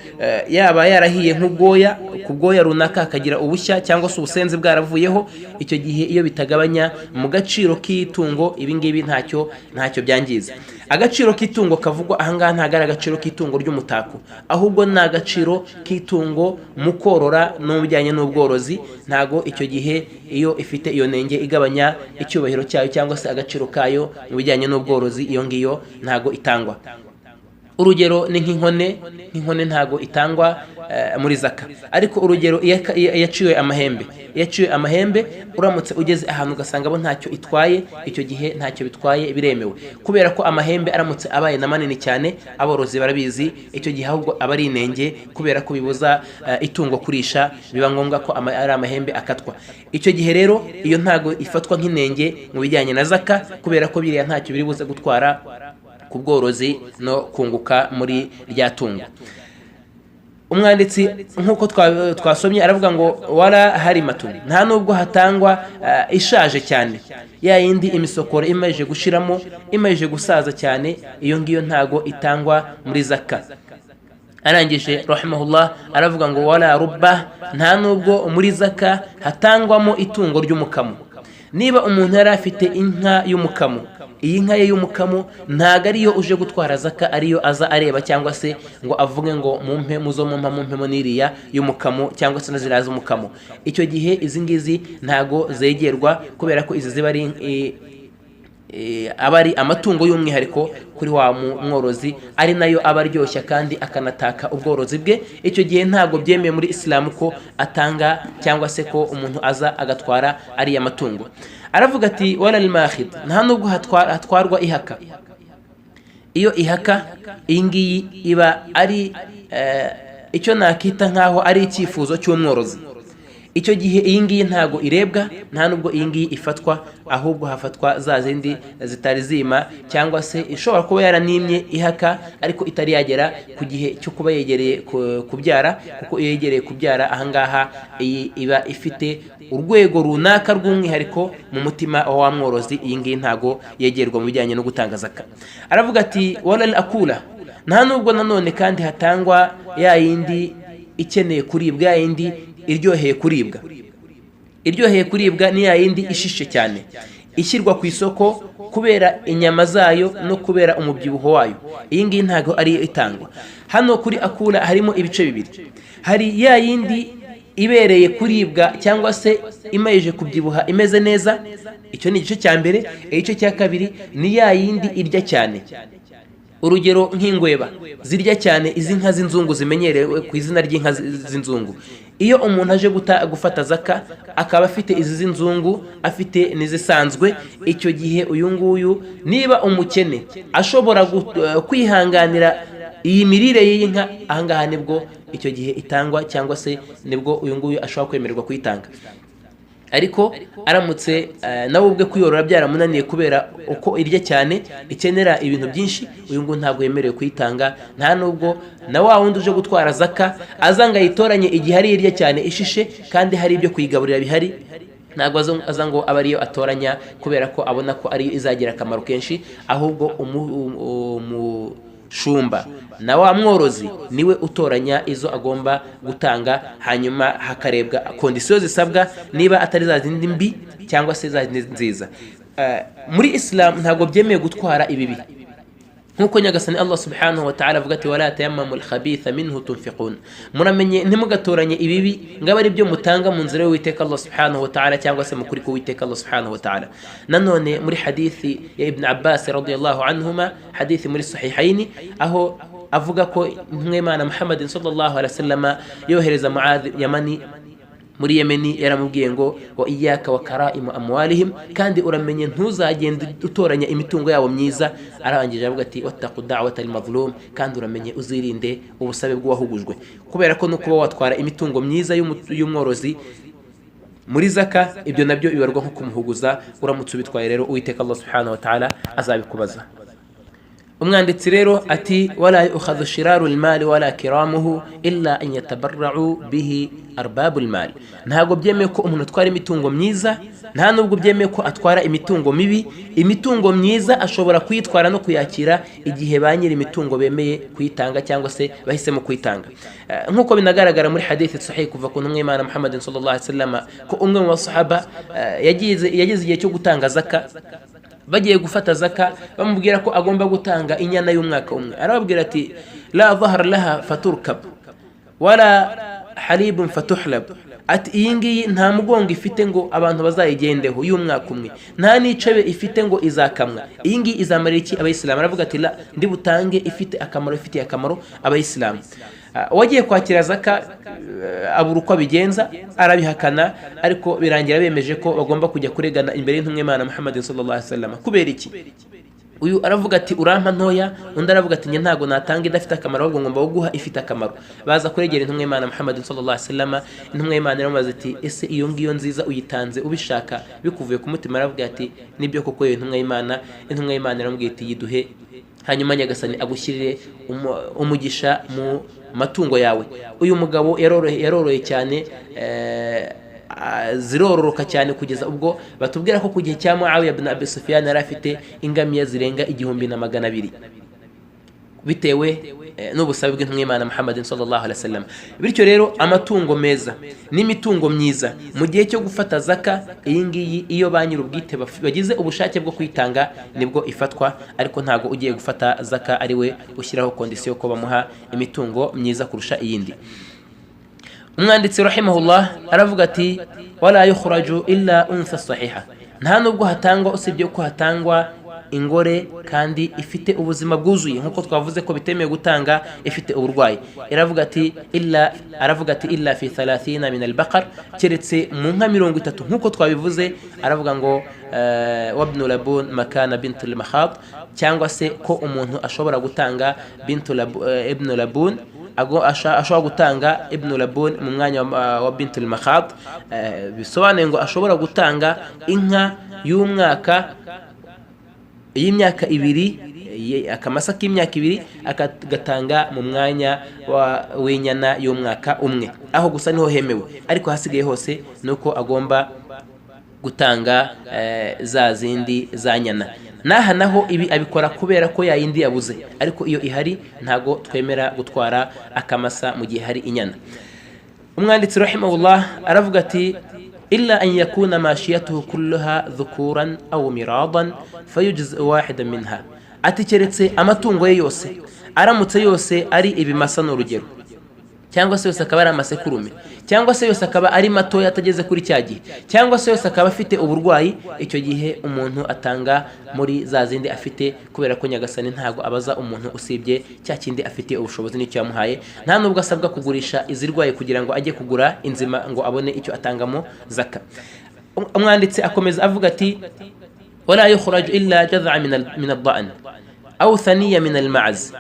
yaba yarahiye nk'ubwoya, ku bwoya runaka akagira ubushya cyangwa se ubusenzi bwaravuyeho, icyo gihe iyo bitagabanya mu gaciro k'itungo ibi ngibi ntacyo byangiza. Agaciro k'itungo kavugwa ahangaha ntago ari agaciro k'itungo ry'umutako, ahubwo ni agaciro k'itungo mu korora n'ubujyanye n'ubworozi. Ntago icyo gihe iyo ifite iyo nenge igabanya icyubahiro cyayo cyangwa se agaciro kayo mu bijyanye n'ubworozi, iyo ngiyo ntago itangwa. Urugero ni nk'inkone ntago itangwa muri zaka. Ariko urugero yaciwe amahembe uramutse ugeze ahantu ugasanga bo ntacyo itwaye, icyo gihe ntacyo bitwaye biremewe, kubera ko amahembe aramutse abaye na manini cyane aborozi barabizi, icyo gihe ahubwo aba ari inenge kubera ko bibuza itungo kurisha, biba ngombwa ko ari amahembe akatwa. Icyo gihe rero iyo ntago ifatwa nk'inenge mu bijyanye na zaka, kubera ko biriya ntacyo biri buze gutwara ku bworozi no kunguka muri rya tungo. Umwanditsi nkuko twasomye aravuga ngo wala harimatun, nta nubwo hatangwa ishaje cyane, ya yindi imisokoro imaje gushiramo, imaje gusaza cyane, iyo ngiyo ntago itangwa muri zaka. Arangije rahimahullah aravuga ngo wala rubba, nta nubwo muri zaka hatangwamo itungo ry'umukamo. niba umuntu yari afite inka y'umukamo, iyi nka ye y'umukamo ntago ariyo uje gutwara zaka, ariyo aza areba cyangwa se ngo avuge ngo mumpe muzo mumpemo n'iriya y'umukamo cyangwa se nazira z'umukamo. Icyo gihe izi ngizi ntago zegerwa, kubera ko izi ziba ari amatungo y'umwihariko kuri wa mworozi, ari nayo aba aryoshya kandi akanataka ubworozi bwe. Icyo gihe ntago byemeye muri Islam ko atanga cyangwa se ko umuntu aza agatwara ari amatungo. Aravuga ati wala al-makhid, nta nubwo hatwarwa ihaka. Iyo ihaka iyi ngiyi iba ari icyo nakita nkaho ari icyifuzo cy'umworozi. Icyo gihe iyi ngiyi ntago irebwa, nta nubwo iyi ngiyi ifatwa, ahubwo hafatwa za zindi zitari zima, cyangwa se ishobora kuba yaranimye ihaka ariko itari yagera ku gihe cyo kuba yegereye kubyara, kuko iyo yegereye kubyara ahangaha iba ifite urwego runaka rw'umwihariko mu mutima wa mworozi. Iyi ngiyi ntago yegerwa mu bijyanye no gutanga zaka. Aravuga ati wala al-akula, nta nubwo nanone kandi hatangwa ya yindi ikeneye kuribwa, ya yindi iryoheye kuribwa. Iryoheye kuribwa ni ya yindi ishishe cyane, ishyirwa ku isoko kubera inyama zayo no kubera umubyibuho wayo. Iyi ngiyi ntago ari itangwa. Hano kuri akula harimo ibice bibiri. Hari ya yindi ibereye kuribwa cyangwa se imayeje kubyibuha imeze neza, icyo ni igice cya mbere. Igice cya kabiri ni ya yindi irya cyane. Urugero nk'ingweba zirya cyane, izi nka z'inzungu zimenyerewe ku izina ry'inka z'inzungu. Iyo umuntu aje gufata zaka akaba afite izi z'inzungu, afite n'izisanzwe, icyo gihe uyu nguyu niba umukene ashobora kwihanganira iyi mirire y'inka, ahangaha nibwo icyo gihe itangwa, cyangwa se nibwo uyu nguyu ashobora kwemererwa kuyitanga. Ariko aramutse nawe ubwe kuyorora byaramunaniye kubera uko irya cyane, ikenera ibintu byinshi, uyu nguyu ntabwo yemerewe kuyitanga. Nta nubwo na wa wundi uje gutwara zaka azanga yitoranye igihe ari irya cyane ishishe kandi hari ibyo kuyigaburira bihari, ntabwo aza ngo aba ariyo atoranya kubera ko abona ko ariyo izagira akamaro kenshi, ahubwo umushumba na wa mworozi niwe utoranya izo agomba gutanga, hanyuma hakarebwa kondisiyo zisabwa, niba atari za zindi mbi cyangwa se za zindi nziza. Muri Islam ntabwo byemeye gutwara ibibi, nkuko nyagasani Allah subhanahu wa ta'ala avuga ati wala tayammamu al-khabitha minhu tunfiqun, muramenye ntimugatoranye ibibi ngaba ari byo mutanga mu nzira y'Uwiteka Allah subhanahu wa ta'ala, cyangwa se mukuri ku Uwiteka Allah subhanahu wa ta'ala. Nanone muri hadithi ya Ibn Abbas radiyallahu anhuma, hadithi muri sahihaini, aho avuga ko Intumwa Muhammadin sallallahu alaihi wasallam yohereza Muadh Yamani muri Yemeni, yaramubwiye ngo wa iyyaka wa karaimu amwalihim, kandi uramenye ntuzagende utoranya imitungo yabo myiza. Arangije avuga ati wattaqu da'wata al-mazlum, kandi uramenye uzirinde ubusabe bw'uwahugujwe, kubera ko nuko watwara imitungo myiza y'umworozi muri zaka, ibyo nabyo bibarwa nko kumuhuguza. Uramutse ubitwaye rero Uwiteka Allah subhanahu wa ta'ala azabikubaza. Umwanditsi rero ati wala yukhadhu shiraru al-mali wala kiramuhu illa an yatabarra'u bihi arbabu al-mali, ntago byemeye ko umuntu atwara imitungo myiza, nta nubwo byemeye ko atwara imitungo mibi. Imitungo myiza ashobora kuyitwara no kuyakira igihe ba nyiri imitungo bemeye kuyitanga cyangwa se bahisemo kuyitanga, nkuko binagaragara muri hadithi sahih kuva ku Ntumwa y'Imana Muhammadin sallallahu alaihi wasallam ko umwe mu basahaba yagize igihe cyo gutanga zaka. Bagiye gufata zaka bamubwira ko agomba gutanga inyana y'umwaka umwe, arababwira ati la dhahra laha faturkab wala halibun fatuhlab, ati iyi ngiyi nta mugongo ifite ngo abantu bazayigendeho y'umwaka umwe, nta n'icebe ifite ngo izakamwa, iyi ngiyi izamarira iki abayisilamu? Aravuga ati la, ndi butange ifite akamaro, ifitiye akamaro abayisilamu. Wagiye kwakira zaka abura uko abigenza, arabihakana, ariko birangira bemeje ko bagomba kujya kuregana imbere y'Intumwa y'Imana Muhammadin sallallahu alaihi wasallam. Kubera iki? Uyu aravuga ati urampa ntoya, undi aravuga ati ntago natanga idafite akamaro, ahubwo ngomba guha ifite akamaro. Baza kuregera Intumwa y'Imana Muhammadin sallallahu alaihi wasallam. Intumwa y'Imana iramubaza ati ese iyo ngiyo nziza uyitanze ubishaka bikuvuye ku mutima? Aravuga ati nibyo koko yo Intumwa y'Imana. Intumwa y'Imana iramubwira iti yiduhe, hanyuma nyagasani agushyirire umugisha mu matungo yawe. Uyu mugabo yaroroye cyane, zirororoka cyane kugeza ubwo batubwira ko ku gihe cya Muawiya ibn Abi Sufyan yari afite ingamiya zirenga 1200. bitewe n'ubusabe bw'intumwa y'Imana Muhammadin sallallahu alaihi wasallam. Bityo rero amatungo meza n'imitungo myiza mu gihe cyo gufata zaka, iyi ngiyi iyo ba nyir'ubwite bagize ubushake bwo kwitanga nibwo ifatwa, ariko ntago ugiye gufata zaka ari we ushyiraho kondisiyo ko bamuha imitungo myiza kurusha iyindi. Umwanditsi rahimahullah aravuga ati wala yukhraju illa untha sahiha, nta nubwo hatangwa usibye ko hatangwa ingore kandi ifite ubuzima bwuzuye, nkuko twavuze ko bitemewe gutanga ifite uburwayi. Aravuga ati illa fi 30 min al-baqar, keretse mu nka 30 nkuko twabivuze. Aravuga ngo wabnu labun makana bint al-makhad, cyangwa se ko umuntu ashobora gutanga ibn labun, ashobora gutanga ibn labun mu mwanya wa bint al-makhad. Bisobanuye ngo ashobora gutanga inka y'umwaka y'imyaka 2, akamasa k'imyaka 2 agatanga mu mwanya w'inyana y'umwaka umwe. Aho gusa niho hemewe, ariko hasigaye hose nuko agomba gutanga za zindi za nyana. Naha naho ibi abikora kubera ko yayindi yabuze, ariko iyo ihari ntago twemera gutwara akamasa mu gihe hari inyana. Umwanditsi rahimahullah aravuga ati إلا أن يكون ماشيته كلها ذكورا أو مراضا فيجزء واحدا منها. أتكرتse amatungo ye yose aramutse yose ari ibimasa n'urugero, cyangwa se yose akaba ari amasekurume, cyangwa se yose akaba ari matoya atageze kuri cyagihe, cyangwa se yose akaba afite uburwayi, icyo gihe umuntu atanga muri za zindi afite, kubera ko Nyagasani ntago abaza umuntu usibye cya kindi afite ubushobozi n'icyo yamuhaye. Nta nubwo asabwa kugurisha izirwaye kugira ngo ajye kugura inzima ngo abone icyo atangamo zaka. Umwanditsi akomeza avuga ati wala yukhraju illa jaz'a min ad-da'n aw thaniya min al-ma'z.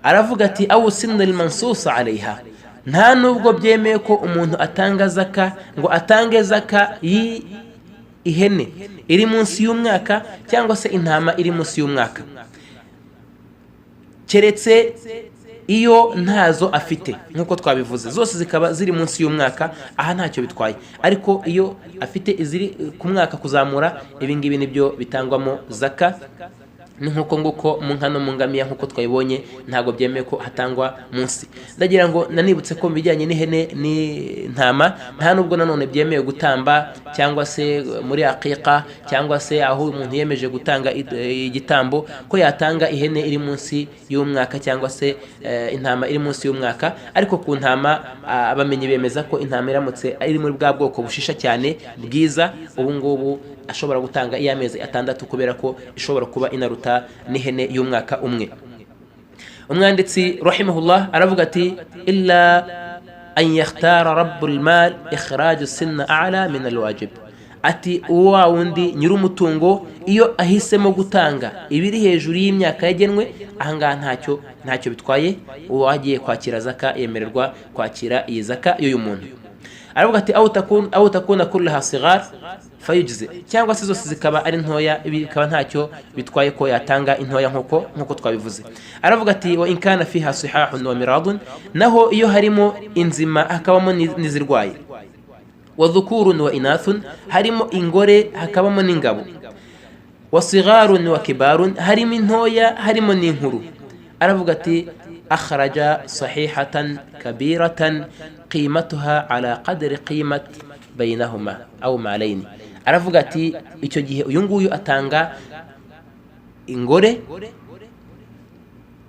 Aravuga ati aw sinna al-mansusa alayha, nta nubwo byemeye ko umuntu atanga zaka ngo atange zaka ihene iri munsi y'umwaka cyangwa se intama iri munsi y'umwaka, keretse iyo ntazo afite nkuko twabivuze, zose zikaba ziri munsi y'umwaka, aha ntacyo bitwaye. Ariko iyo afite iziri ku mwaka kuzamura, ibi ngibi nibyo bitangwamo zaka. Nkuko nguko mu nka no mu ngamiya nkuko twayibonye ntago byemeye ko hatangwa munsi. Ndagira ngo nanibutse ko bijyanye n'ihene n'intama nta nubwo nanone byemeye gutamba, cyangwa se muri aqiqa, cyangwa se aho umuntu yemeje gutanga igitambo ko yatanga ihene iri munsi y'umwaka cyangwa se intama iri munsi y'umwaka. Ariko ku ntama abamenyi bemeza ko intama iramutse iri muri bwa bwoko bushisha cyane bwiza, ubu ngubu ashobora gutanga iy'amezi 6 kubera ko ishobora kuba inaruta n'ihene y'umwaka umwe. Umwanditsi rahimahullah aravuga ati illa an yakhtara rabbul mal ikhraj as-sinna a'la min al-wajib. Ati uwa wundi nyir'umutungo iyo ahisemo gutanga ibiri hejuru y'imyaka yagenwe, ahangaha ntacyo bitwaye. Uwagiye kwakira zaka yemererwa kwakira iyi zaka y'uyu muntu. Aravuga ati aw takuna kullaha sigar fayujze, cyangwa se zose zikaba ari ntoya, bikaba ntacyo bitwaye ko yatanga intoya nkuko twabivuze. Aravuga ati wa in kana fiha sihahun wa miradun, naho iyo harimo inzima hakabamo n'izirwaye, wa dhukurun wa inathun, harimo ingore hakabamo n'ingabo, wa sigharun wa kibarun, harimo intoya harimo n'inkuru. Aravuga ati akhraja sahihatan kabiratan qimatuha ala qadri qimat bainahuma aw malaini. Aravuga ati icyo gihe uyu nguyu atanga ingore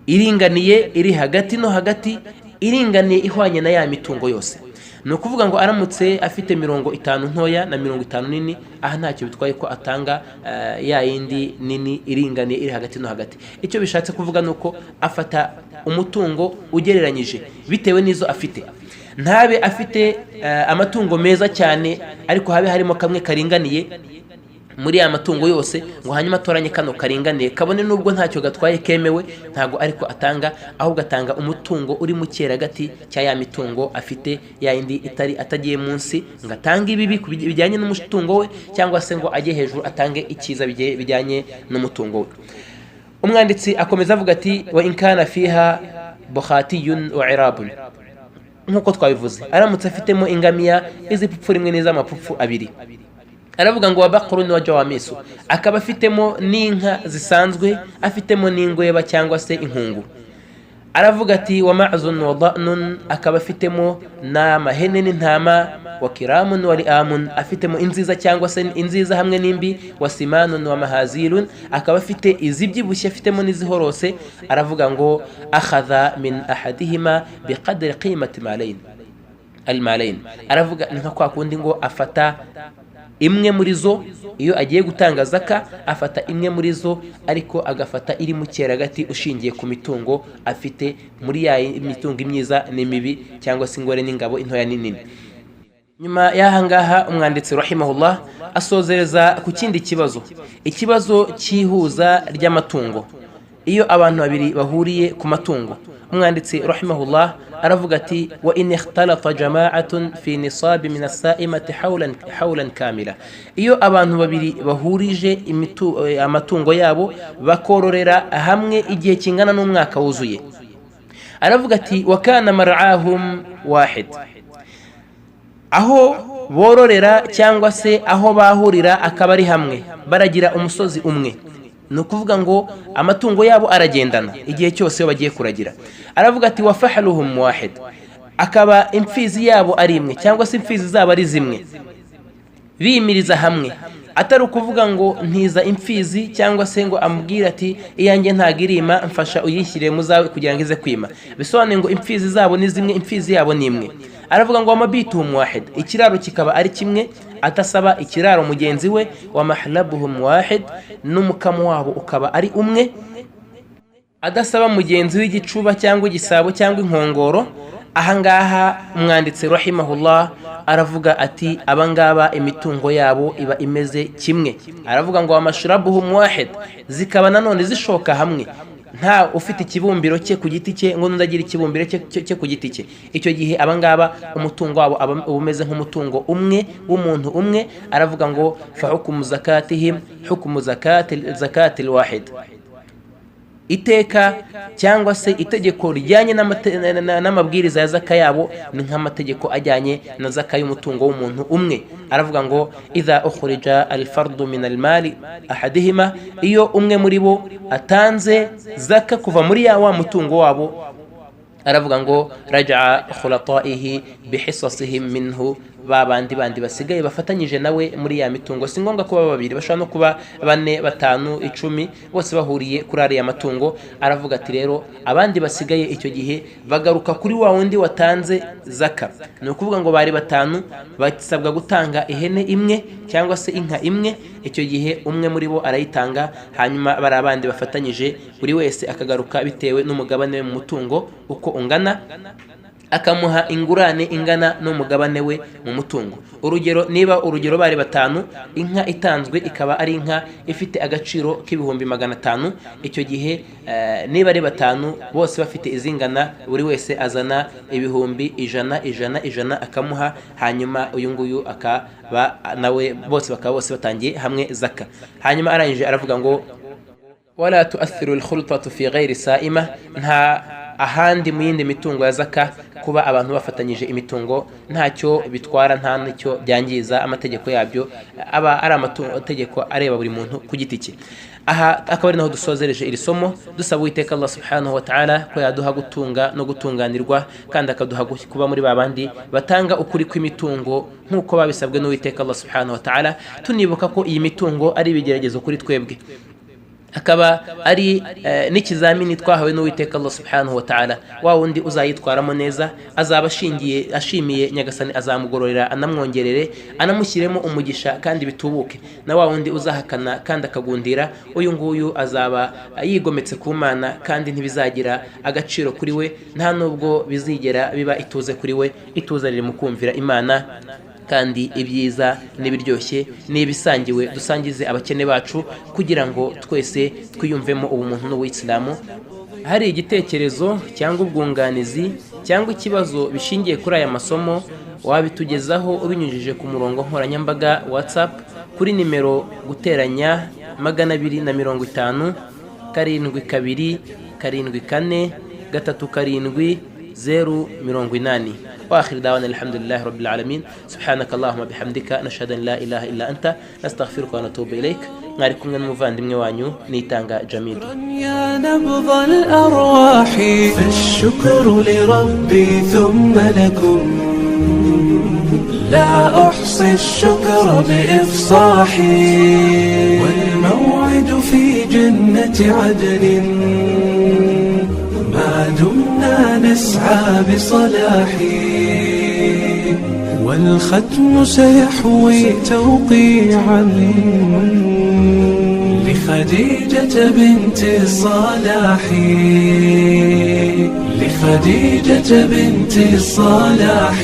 iringaniye, iri hagati no hagati, iringaniye ihwanye na ya mitungo yose. Ni ukuvuga ngo aramutse afite 50 ntoya na 50 nini, aha ntacyo bitwaye ko atanga ya yindi nini iringaniye iri hagati no hagati. Icyo bishatse kuvuga nuko afata umutungo ugereranyije bitewe n'izo afite. Ntabe afite amatungo meza cyane ariko habe harimo kamwe karinganiye muri ya matungo yose, ngo hanyuma atoranye kano karinganiye kabone nubwo ntacyo gatwaye kemewe, ntago ariko atanga, ahubwo atanga umutungo uri mu cyeragati cya ya mitungo afite, ya yindi itari atagiye munsi ngo atange ibibi bijyanye n'umutungo we, cyangwa se ngo ajye hejuru atange ikiza bijyanye n'umutungo we. Umwanditsi akomeza avuga ati wa in kana fiha bukhatiyun wa irabun, nkuko twabivuze aramutse afitemo ingamiya izipfupfu rimwe n'izamapfupfu abiri. Aravuga ngo wabaqurun wa jawamisu, akaba afitemo n'inka zisanzwe, afitemo n'ingweba cyangwa se inkungu. aravuga ati wa ma'zun wa da'nun, akaba afitemo n'amahene n'intama, wa kiramun wa li'amun, afitemo inziza cyangwa se inziza hamwe n'imbi, wa simanun wa mahazilun, akaba afite izibyibushye afitemo n'izihorose. aravuga ngo akhadha min ahadihima biqadri qimati almalain, aravuga ni nka kwa kundi ngo afata imwe muri zo iyo agiye gutanga zaka, afata imwe muri zo ariko agafata iri mu cyeragati ushingiye ku mitungo afite, muri ya mitungo imyiza n'imibi cyangwa se ingore n'ingabo intoya n'inini. nyuma y'ahangaha umwanditsi rahimahullah asozereza ku kindi kibazo, ikibazo cy'ihuza ry'amatungo. iyo abantu babiri bahuriye ku matungo, umwanditsi rahimahullah aravuga ati wa in ikhtalata jama'atun fi nisab min as-sa'imati hawlan kamila, iyo abantu babiri bahurije amatungo yabo bakororera hamwe igihe kingana n'umwaka wuzuye, aravuga ati wa kana mar'ahum wahid, aho bororera cyangwa se aho bahurira akaba ari hamwe, baragira umusozi umwe, ni ukuvuga ngo amatungo yabo aragendana igihe cyose bagiye kuragira. aravuga ati wa fahaluhum wahid, akaba imfizi yabo ari imwe cyangwa se imfizi zabo ari zimwe, bimiriza hamwe, atari ukuvuga ngo ntiza imfizi cyangwa se ngo amubwire ati iyanjye ntago irima mfasha uyishyire mu zawe kugira ngo ize kwima, bisobanuye ngo imfizi zabo ni zimwe, imfizi yabo ni imwe. aravuga ngo wamabituhum wahid, ikiraro kikaba ari kimwe, atasaba ikiraro mugenzi we, wa mahlabuhum wahid, n'umukamo wabo ukaba ari umwe, adasaba mugenzi w'igicuba cyangwa igisabo cyangwa inkongoro. ahangaha umwanditsi rahimahullah aravuga ati abangaba imitungo yabo iba imeze kimwe. aravuga ngo wamashrabuhum wahid, zikaba nanone zishoka hamwe, nta ufite ikibumbiro cye ku giti cye ngo nundagira ikibumbiro cye ku giti cye. icyo gihe abangaba umutungo wabo aba umeze nk'umutungo umwe w'umuntu umwe. aravuga ngo fa hukumu zakatihim hukumu zakati alwahid, iteka cyangwa se itegeko rijyanye n'amabwiriza ya zaka yabo ni nk'amategeko ajyanye na zaka y'umutungo w'umuntu umwe. aravuga ngo idha ukhrija alfardu min almali ahadihima, iyo umwe muri bo atanze zaka kuva muri wa mutungo wabo, aravuga ngo raja'a khulataihi bihisasihim minhu, babandi basigaye bafatanyije nawe muri ya mitungo. si ngombwa kuba babiri, bashobora no kuba 4, 5, 10 bose bahuriye kuri ariya matungo. aravuga ati rero abandi basigaye icyo gihe bagaruka kuri wa wundi watanze zaka, ni ukuvuga ngo bari 5 basabwa gutanga ihene imwe cyangwa se inka imwe. icyo gihe umwe muri bo arayitanga, hanyuma bari abandi bafatanyije buri wese akagaruka bitewe n'umugabane we mu mutungo uko ungana, akamuha ingurane ingana n'umugabane we mu mutungo. niba urugero bari 5, inka itanzwe ikaba ari inka ifite agaciro k'ibihumbi 500, icyo gihe niba ari 5 bose bafite izingana, buri wese azana ibihumbi 100 akamuha, hanyuma uyu nguyu akaba nawe bose batangiye hamwe zaka. hanyuma arangije aravuga ngo wala tu'athiru al-khultatu fi ghairi sa'ima, nta ahandi mu yindi mitungo ya zaka kuba abantu bafatanyije imitungo ntacyo bitwara, nta nicyo byangiza. amategeko yabyo aba ari amategeko areba buri muntu ku giti cye. aha akaba ari naho dusozereje iri somo, dusaba Uwiteka Allah subhanahu wa ta'ala ko yaduha gutunga no gutunganirwa, kandi akaduha kuba muri babandi batanga ukuri kw'imitungo nk'uko babisabwe n'Uwiteka Allah subhanahu wa ta'ala, tunibuka ko iyi mitungo ari ibigeragezo kuri twebwe, akaba ari n'ikizamini twahawe n'Uwiteka Allah subhanahu wa ta'ala. wa wundi uzayitwaramo neza azaba ashimiye nyagasani, azamugororera anamwongerere, anamushyiremo umugisha kandi bitubuke. na wa wundi uzahakana kandi akagundira, uyu nguyu azaba yigometse ku Mana kandi ntibizagira agaciro kuri we, nta nubwo bizigera biba ituze kuri we. ituze riri mu kumvira Imana, kandi ibyiza n'ibiryoshye n'ibisangiwe dusangize abakene bacu, kugira ngo twese twiyumvemo ubumuntu n'ubuyisilamu. hari igitekerezo cyangwa ubwunganizi cyangwa ikibazo bishingiye kuri aya masomo, wabitugezaho ubinyujije ku murongo nkoranyambaga WhatsApp kuri nimero guteranya 250 72 74 37 080. وآخر دعوانا الحمد لله رب العالمين. سبحانك اللهم بحمدك نشهد أن لا إله إلا أنت نستغفرك ونتوب إليك. mwarikumwe n'umuvandimwe wanyu Nitanga Jamil. يا نبض الأرواح فالشكر لربي ثم لكم لا أحصي الشكر بإفصاحي والموعد في جنة عدن ما دمنا نسعى بصلاحي والختم سيحوي توقيعا لخديجة بنت الصلاح لخديجة بنت الصلاح.